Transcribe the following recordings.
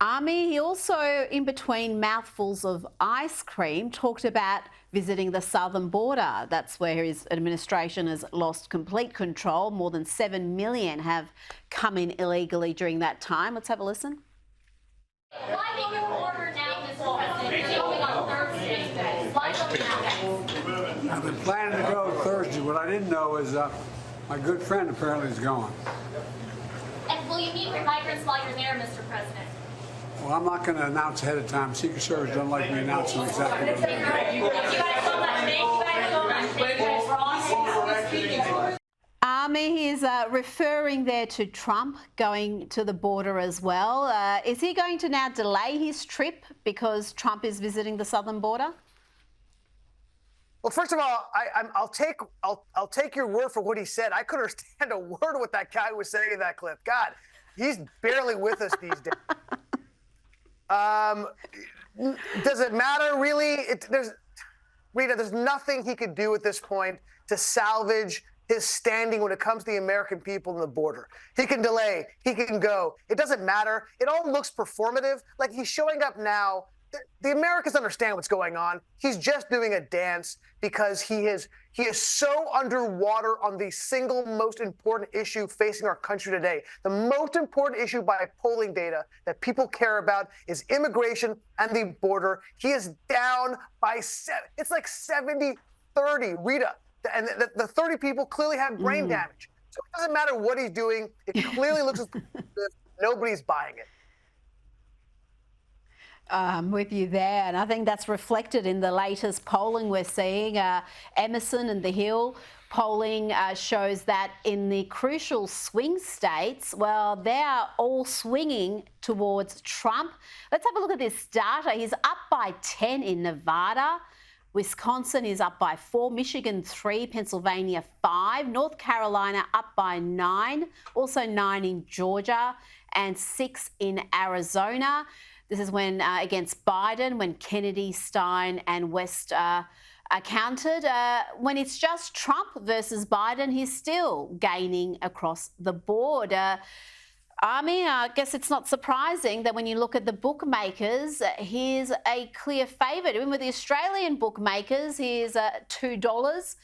Ami, he also, in between mouthfuls of ice cream, talked about visiting the southern border. That's where his administration has lost complete control. More than 7 million have come in illegally during that time. Let's have a listen. Why will you order now, Mr. President? You're going on Thursday. Why now? I've been planning to go Thursday. What I didn't know is my good friend apparently is gone. And will you meet with migrants while you're there, Mr. President? Well, I'm not going to announce ahead of time. Secret Service doesn't like me announcing exactly what I'm doing. Ami is referring there to Trump going to the border as well. Is he going to now delay his trip because Trump is visiting the southern border? Well, first of all, I'll take your word for what he said. I couldn't understand a word of what that guy was saying in that clip. God, he's barely with us these days. Does it matter, really? Rita, there's nothing he could do at this point to salvage his standing when it comes to the American people and the border. He can delay. He can go. It doesn't matter. It all looks performative. Like he's showing up now. The Americans understand what's going on. He's just doing a dance because he is so underwater on the single most important issue facing our country today. The most important issue by polling data that people care about is immigration and the border. He is down by it's like 70-30, Rita. And the 30 people clearly have brain damage. So it doesn't matter what he's doing. It clearly looks as if nobody's buying it. I'm with you there, and I think that's reflected in the latest polling we're seeing. Emerson and The Hill polling shows that in the crucial swing states, well, they are all swinging towards Trump. Let's have a look at this data. He's up by 10 in Nevada. Wisconsin is up by 4, Michigan 3, Pennsylvania 5, North Carolina up by 9, also 9 in Georgia and 6 in Arizona. This is when against Biden, when Kennedy, Stein and West are counted. When it's just Trump versus Biden, he's still gaining across the board. Ami, I guess it's not surprising that when you look at the bookmakers, he's a clear favourite. Even with the Australian bookmakers, he's $2.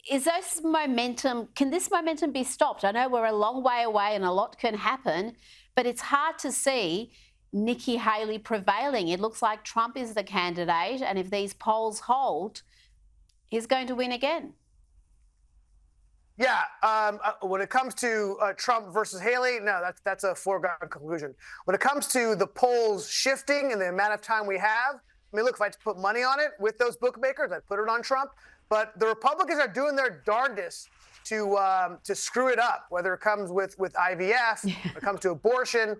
Is this momentum, can this momentum be stopped? I know we're a long way away and a lot can happen, but it's hard to see Nikki Haley prevailing. It looks like Trump is the candidate, and if these polls hold, he's going to win again. Yeah, when it comes to Trump versus Haley, no, that's a foregone conclusion. When it comes to the polls shifting and the amount of time we have, I mean, look, if I had to put money on it with those bookmakers, I'd put it on Trump. But the Republicans are doing their darndest to screw it up, whether it comes with IVF, when it comes to abortion,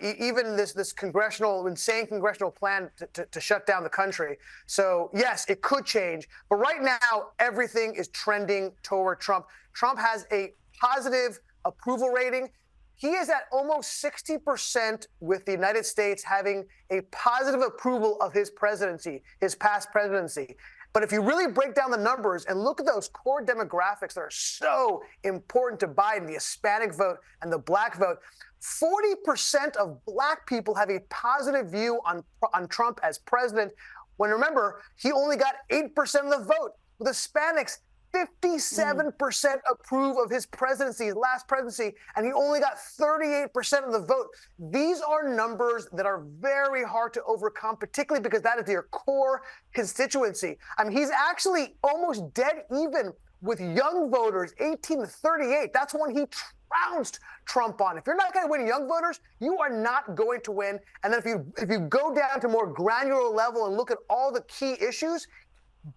even this insane congressional plan to shut down the country. So yes, it could change, but right now everything is trending toward Trump. Trump has a positive approval rating. He is at almost 60% with the United States having a positive approval of his presidency, his past presidency. But if you really break down the numbers and look at those core demographics that are so important to Biden, the Hispanic vote and the black vote, 40% of black people have a positive view on Trump as president, when remember, he only got 8% of the vote. With Hispanics, 57% approve of his presidency, his last presidency, and he only got 38% of the vote. These are numbers that are very hard to overcome, particularly because that is their core constituency. I mean, he's actually almost dead even with young voters, 18 to 38. That's when he trounced Trump on. If you're not going to win young voters, you are not going to win. And then if you go down to more granular level and look at all the key issues,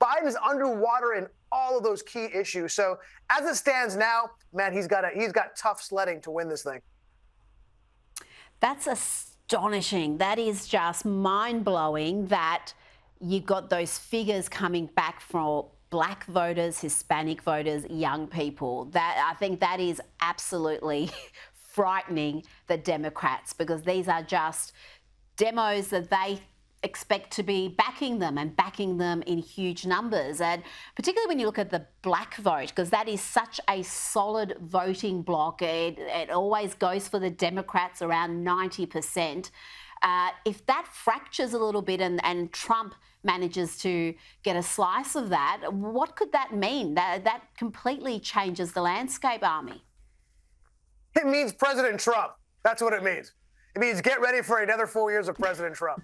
Biden is underwater in all of those key issues. So as it stands now, man, he's got tough sledding to win this thing. That's astonishing. That is just mind-blowing that you got those figures coming back from black voters, Hispanic voters, young people. I think that is absolutely frightening, the Democrats, because these are just demos that they expect to be backing them and backing them in huge numbers. And particularly when you look at the black vote, because that is such a solid voting bloc. It always goes for the Democrats, around 90%. If that fractures a little bit and Trump manages to get a slice of that, what could that mean? That completely changes the landscape, Ami. It means President Trump. That's what it means. It means get ready for another 4 years of President Trump.